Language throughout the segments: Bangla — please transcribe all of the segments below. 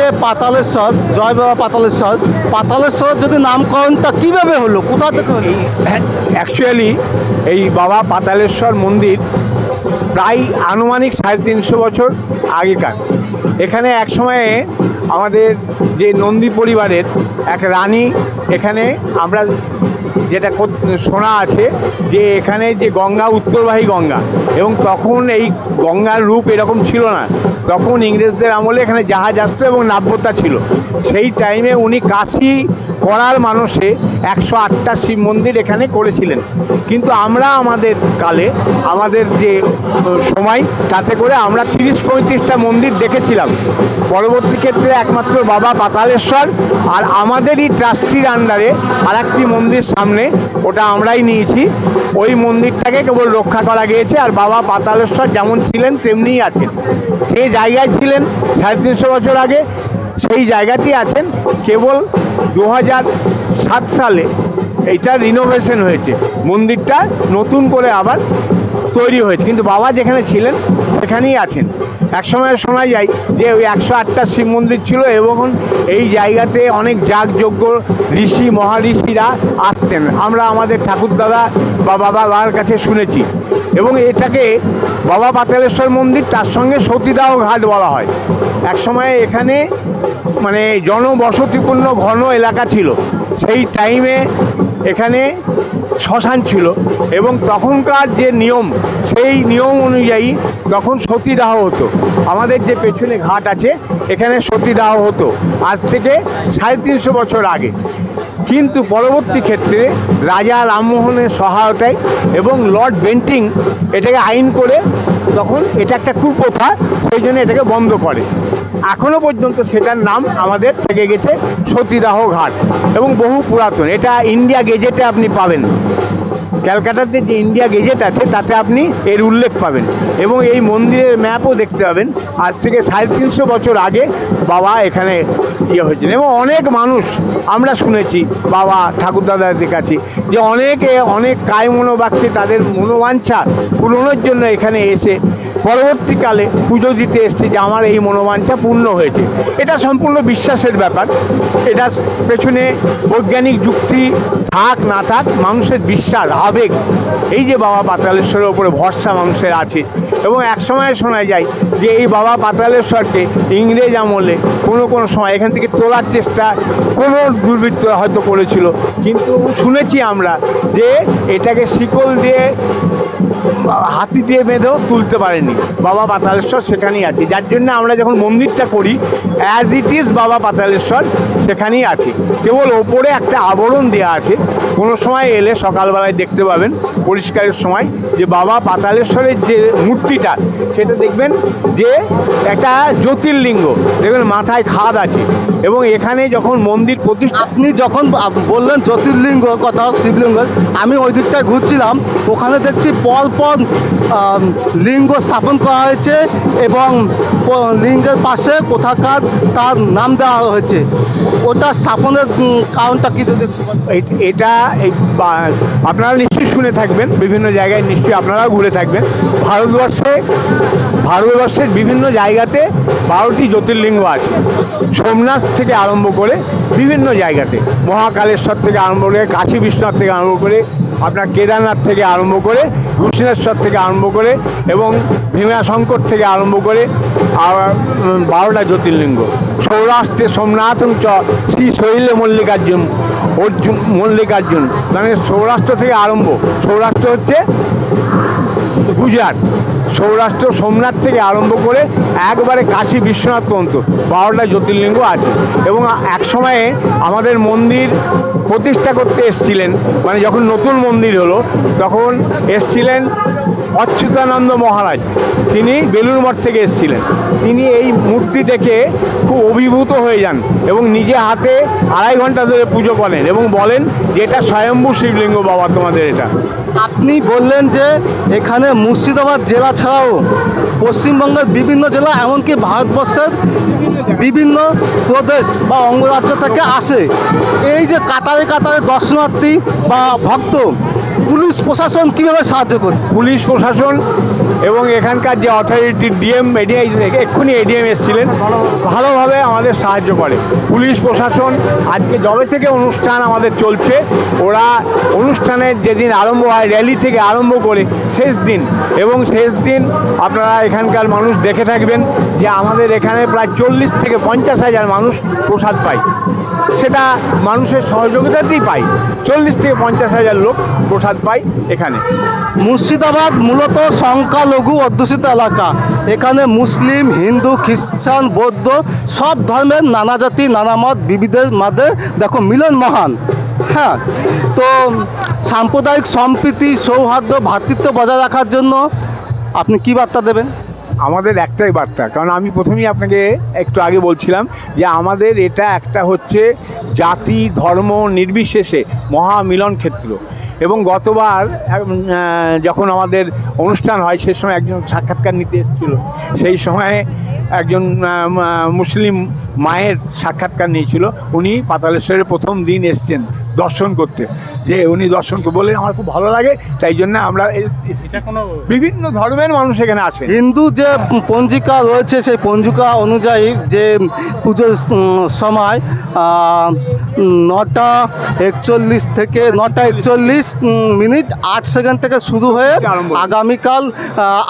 যে পাতালেশ্বর, জয় বাবা পাতালেশ্বর, পাতালেশ্বর যদি নামকরণটা কীভাবে হলো, কোথা থেকে হলো? অ্যাকচুয়ালি এই বাবা পাতালেশ্বর মন্দির প্রায় আনুমানিক 350 বছর আগেকার। এখানে এক সময়ে আমাদের যে নন্দী পরিবারের এক রানী, এখানে আমরা যেটা শোনা আছে যে এখানে যে গঙ্গা উত্তরবাহী গঙ্গা, এবং তখন এই গঙ্গার রূপ এরকম ছিল না। তখন ইংরেজদের আমলে এখানে জাহাজ আসতো এবং নাব্যতা ছিল। সেই টাইমে উনি কাশী করার মানুষে 108টা শিব মন্দির এখানে করেছিলেন। কিন্তু আমরা আমাদের কালে, আমাদের যে সময়, তাতে করে আমরা 30-35টা মন্দির দেখেছিলাম। পরবর্তী ক্ষেত্রে একমাত্র বাবা পাতালেশ্বর আর আমাদেরই ট্রাস্টির আন্ডারে আর একটি মন্দির সামনে, ওটা আমরাই নিয়েছি। ওই মন্দিরটাকে কেবল রক্ষা করা গিয়েছে। আর বাবা পাতালেশ্বর যেমন ছিলেন তেমনিই আছেন। যে জায়গায় ছিলেন 350 বছর আগে, সেই জায়গাতেই আছেন। কেবল 2007 সালে এইটা রিনোভেশন হয়েছে, মন্দিরটা নতুন করে আবার তৈরি হয়েছে, কিন্তু বাবা যেখানে ছিলেন সেখানেই আছেন। এক সময় শোনা যায় যে ওই 108টা শিব মন্দির ছিল এবং এই জায়গাতে অনেক যাগযজ্ঞ ঋষি মহাঋষিরা আসতেন। আমরা আমাদের ঠাকুরদাদা বা বাবার কাছে শুনেছি। এবং এটাকে বাবা পাতালেশ্বর মন্দির, তার সঙ্গে সতীদাহ ঘাট বলা হয়। এক সময় এখানে মানে জনবসতিপূর্ণ ঘন এলাকা ছিল। সেই টাইমে এখানে শ্মশান ছিল এবং তখনকার যে নিয়ম, সেই নিয়ম অনুযায়ী তখন সতীদাহ হতো। আমাদের যে পেছনে ঘাট আছে, এখানে সতীদাহ হতো আজ থেকে 350 বছর আগে। কিন্তু পরবর্তী ক্ষেত্রে রাজা রামমোহনের সহায়তায় এবং লর্ড বেন্টিং এটাকে আইন করে, তখন এটা একটা কুপ্রথা, সেই জন্য এটাকে বন্ধ করে। এখনও পর্যন্ত সেটার নাম আমাদের থেকে গেছে সতীদাহ ঘাট এবং বহু পুরাতন। এটা ইন্ডিয়া গেজেটে আপনি পাবেন। ক্যালকাটাতে যে ইন্ডিয়া গেজেট আছে তাতে আপনি এর উল্লেখ পাবেন এবং এই মন্দিরের ম্যাপও দেখতে পাবেন। আজ থেকে 350 বছর আগে বাবা এখানে হয়েছেন। এবং অনেক মানুষ আমরা শুনেছি বাবা ঠাকুরদাদাদের কাছে যে অনেক কায় মনোবাক্যে তাদের মনোবাঞ্ছা পূরণের জন্য এখানে এসে পরবর্তীকালে পুজো দিতে এসছে যে আমার এই মনোবাঞ্ছা পূর্ণ হয়েছে। এটা সম্পূর্ণ বিশ্বাসের ব্যাপার। এটার পেছনে বৈজ্ঞানিক যুক্তি থাক না থাক, মানুষের বিশ্বাস, আবেগ, এই যে বাবা পাতালেশ্বরের ওপরে ভরসা মানুষের আছে। এবং এক সময় শোনা যায় যে এই বাবা পাতালেশ্বরকে ইংরেজ আমলে কোনো সময় এখান থেকে তোলার চেষ্টা কোনো দুর্বৃত্ত হয়তো করেছিল, কিন্তু শুনেছি আমরা যে এটাকে শিকল দিয়ে, হাতি দিয়ে বেঁধেও তুলতে পারেনি। বাবা পাতালেশ্বর সেখানেই আছে, যার জন্য আমরা যখন মন্দিরটা করি অ্যাজ ইট ইজ বাবা পাতালেশ্বর সেখানেই আছে। কেবল ওপরে একটা আবরণ দেওয়া আছে, কোনো সময় এলে সকালবেলায় দেখতে পাবেন পরিষ্কারের সময় যে বাবা পাতালেশ্বরের যে মূর্তিটা, সেটা দেখবেন যে একটা জ্যোতির্লিঙ্গ, দেখবেন মাথায় খাদ আছে। এবং এখানে যখন মন্দির প্রতিষ্ঠা, আপনি যখন বললেন জ্যোতির্লিঙ্গ কথা, শিবলিঙ্গ, আমি ওই দিকটায় ঘুরছিলাম, ওখানে দেখছি পর লিঙ্গ স্থাপন করা হয়েছে এবং লিঙ্গের পাশে কোথাকার তার নাম দেওয়া হয়েছে। ওটা স্থাপনের কারণটা কী যদি এটা আপনারা নিশ্চয়ই শুনে থাকবেন, বিভিন্ন জায়গায় নিশ্চয়ই আপনারাও ঘুরে থাকবেন। ভারতবর্ষের বিভিন্ন জায়গাতে 12টি জ্যোতির্লিঙ্গ আছে। সোমনাথ থেকে আরম্ভ করে বিভিন্ন জায়গাতে, মহাকালেশ্বর থেকে আরম্ভ করে, কাশী বিশ্বনাথ থেকে আরম্ভ করে, আপনার কেদারনাথ থেকে আরম্ভ করে, ঘুষণেশ্বর থেকে আরম্ভ করে এবং ভীমাশঙ্কর থেকে আরম্ভ করে 12টা জ্যোতির্লিঙ্গ। সৌরাষ্ট্রে সোমনাথ শ্রী শৈল মল্লিকার্জুন, মানে সৌরাষ্ট্র থেকে আরম্ভ। সৌরাষ্ট্র হচ্ছে গুজরাট, সৌরাষ্ট্র সোমনাথ থেকে আরম্ভ করে একবারে কাশী বিশ্বনাথ পর্যন্ত 12টা জ্যোতির্লিঙ্গ আছে। এবং এক সময়ে আমাদের মন্দির প্রতিষ্ঠা করতে এসছিলেন, মানে যখন নতুন মন্দির হলো তখন এসছিলেন অচ্যুতানন্দ মহারাজ। তিনি বেলুড় মঠ থেকে এসেছিলেন। তিনি এই মূর্তি দেখে খুব অভিভূত হয়ে যান এবং নিজে হাতে 2.5 ঘন্টা ধরে পুজো করেন এবং বলেন যে এটা স্বয়ম্ভু শিবলিঙ্গ বাবা তোমাদের এটা। আপনি বললেন যে এখানে মুর্শিদাবাদ জেলা ছাড়াও পশ্চিমবঙ্গের বিভিন্ন জেলা, এমনকি ভারতবর্ষের বিভিন্ন প্রদেশ বা অঙ্গরাজ্য থেকে আসে। এই যে কাতারে কাতারে দর্শনার্থী বা ভক্ত, পুলিশ প্রশাসন কীভাবে সাহায্য করছে? পুলিশ প্রশাসন এবং এখানকার যে অথরিটি ডিএম এক্ষুনি এডিএম এসেছিলেন, ভালোভাবে আমাদের সাহায্য করে। পুলিশ প্রশাসন আজকে যবে থেকে অনুষ্ঠান আমাদের চলছে, ওরা অনুষ্ঠানের যেদিন আরম্ভ হয় র্যালি থেকে আরম্ভ করে শেষ দিন, এবং শেষ দিন আপনারা এখানকার মানুষ দেখে থাকবেন যে আমাদের এখানে প্রায় 40 থেকে 50 হাজার মানুষ প্রসাদ পায়। সেটা মানুষের সহযোগিতাতেই পায়। 40 থেকে 50 হাজার লোক প্রসাদ পায় এখানে। মুর্শিদাবাদ মূলত সংখ্যালঘু অধ্যুষিত এলাকা। এখানে মুসলিম, হিন্দু, খ্রিস্টান, বৌদ্ধ সব ধর্মের নানা জাতি নানা মত বিবিধের মধ্যে দেখো মিলন মহান। হ্যাঁ, তো সাম্প্রদায়িক সম্প্রীতি, সৌহার্দ্য, ভ্রাতৃত্ব বজায় রাখার জন্য আপনি কী বার্তা দেবেন? আমাদের একটাই বার্তা, কারণ আমি প্রথমেই আপনাকে একটু আগে বলছিলাম যে আমাদের এটা একটা হচ্ছে জাতি ধর্ম নির্বিশেষে মহামিলন ক্ষেত্র। এবং গতবার যখন আমাদের অনুষ্ঠান হয় সে সময় একজন সাক্ষাৎকার নিতে এসেছিল, সেই সময় একজন মুসলিম মায়ের সাক্ষাৎকার নিয়েছিল। উনি পাতালেশ্বরের প্রথম দিন এসছেন দর্শন করতে, যে উনি দর্শন বলে আমার খুব ভালো লাগে, তাই জন্য আমরা বিভিন্ন ধর্মের মানুষ এখানে আসে। হিন্দু যে পঞ্জিকা রয়েছে সেই পঞ্জিকা অনুযায়ী যে পুজোর সময় 9:41 থেকে 9:41 8 সেকেন্ড থেকে শুরু হয়ে আগামীকাল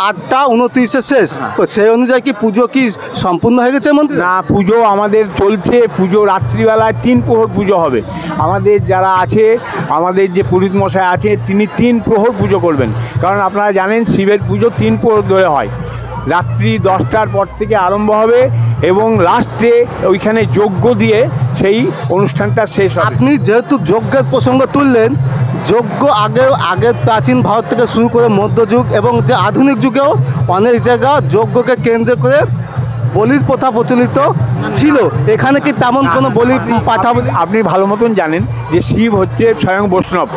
8:29 শেষ। তো সেই অনুযায়ী কি পুজো কি সম্পূর্ণ হয়ে গেছে মন্দির? না, পুজো আমাদের চলছে। পুজো রাত্রিবেলায় 3 প্রহর পুজো হবে। আমাদের যারা আছে, আমাদের যে পুরোহিত মশাই আছে, তিনি 3 প্রহর পুজো করবেন। কারণ আপনারা জানেন শিবের পুজো 3 প্রহর ধরে হয়। রাত্রি 10টার পর থেকে আরম্ভ হবে এবং লাস্টে ওইখানে যজ্ঞ দিয়ে সেই অনুষ্ঠানটা শেষ হবে। আপনি যেহেতু যজ্ঞের প্রসঙ্গ তুললেন, যজ্ঞ আগের প্রাচীন ভারত থেকে শুরু করে মধ্যযুগ এবং যে আধুনিক যুগেও অনেক জায়গা যজ্ঞকে কেন্দ্র করে বলির প্রথা প্রচলিত ছিল। এখানে কি তেমন কোনো বলি পাঠা? আপনি ভালো মতন জানেন যে শিব হচ্ছে স্বয়ং বৈষ্ণব,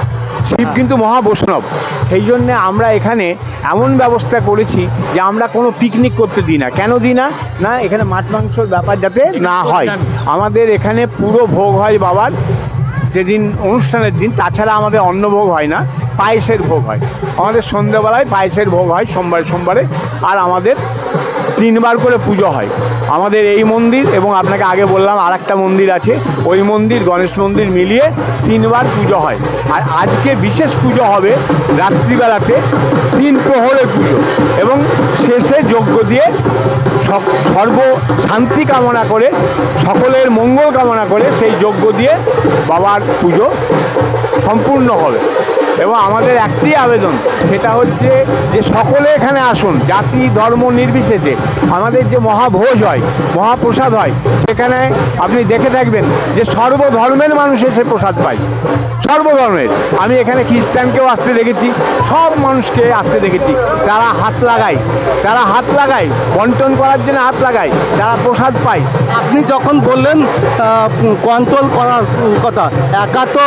শিব কিন্তু মহাবৈষ্ণব। সেই জন্যে আমরা এখানে এমন ব্যবস্থা করেছি যে আমরা কোনো পিকনিক করতে দিই না। কেন দিই না? না, এখানে মাছ মাংসর ব্যাপার যাতে না হয়। আমাদের এখানে পুরো ভোগ হয় বাবার যেদিন অনুষ্ঠানের দিন। তাছাড়া আমাদের অন্নভোগ হয় না, পায়েসের ভোগ হয়। আমাদের সন্ধ্যাবেলায় পায়েসের ভোগ হয় সোমবারে। আর আমাদের 3 বার করে পুজো হয়। আমাদের এই মন্দির এবং আপনাকে আগে বললাম আর একটা মন্দির আছে, ওই মন্দির গণেশ মন্দির মিলিয়ে 3 বার পুজো হয়। আর আজকে বিশেষ পুজো হবে রাত্রিবেলাতে 3 প্রহরের পুজো, এবং শেষে যজ্ঞ দিয়ে সর্ব শান্তি কামনা করে, সকলের মঙ্গল কামনা করে সেই যজ্ঞ দিয়ে বাবার পুজো সম্পূর্ণ হবে। এবং আমাদের একটি আবেদন, সেটা হচ্ছে যে সকলে এখানে আসুন, জাতি ধর্ম নির্বিশেষে। আমাদের যে মহাভোজ হয়, মহাপ্রসাদ হয়, সেখানে আপনি দেখে থাকবেন যে সর্বধর্মের মানুষ এসে প্রসাদ পায়, সর্বধর্মের। আমি এখানে খ্রিস্টানকেও আসতে দেখেছি, সব মানুষকে আসতে দেখেছি। তারা হাত লাগায় বন্টন করার জন্য হাত লাগায়, তারা প্রসাদ পায়। আপনি যখন বললেন কন্ট্রোল করার কথা, একা তো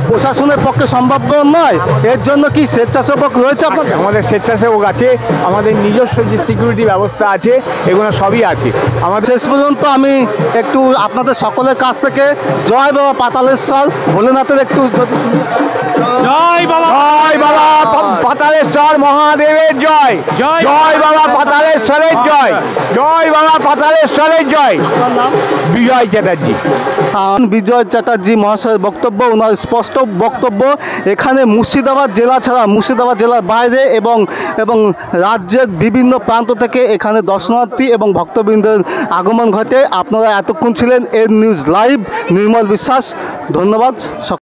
প্রশাসনের পক্ষে সম্ভব নয়, এর জন্য কি স্বেচ্ছাসেবক রয়েছে আপনাদের? আমাদের স্বেচ্ছাসেবক আছে, আমাদের নিজস্ব যে সিকিউরিটি ব্যবস্থা আছে, এগুলো সবই আছে আমাদের। শেষ পর্যন্ত আমি একটু আপনাদের সকলের কাছ থেকে জয় বাবা পাতালেশ্বর ভোলেনাথের একটু জয় বাবা, জয় বাবা পাতালেশ্বর মহাদেবের জয়, জয় বাবা পাতালেশ্বরের জয়, জয় বাবা পাতালেশ্বরের জয়। বিজয় চ্যাটার্জি। বিজয় চ্যাটার্জি মহাশয়ের বক্তব্য, ওনার স্পষ্ট বক্তব্য। এখানে মুর্শিদাবাদ জেলা ছাড়া মুর্শিদাবাদ জেলার বাইরে এবং রাজ্যের বিভিন্ন প্রান্ত থেকে এখানে দর্শনার্থী এবং ভক্তবৃন্দের আগমন ঘটে। আপনারা এতক্ষণ ছিলেন এর নিউজ লাইভ। নির্মল বিশ্বাস, ধন্যবাদ।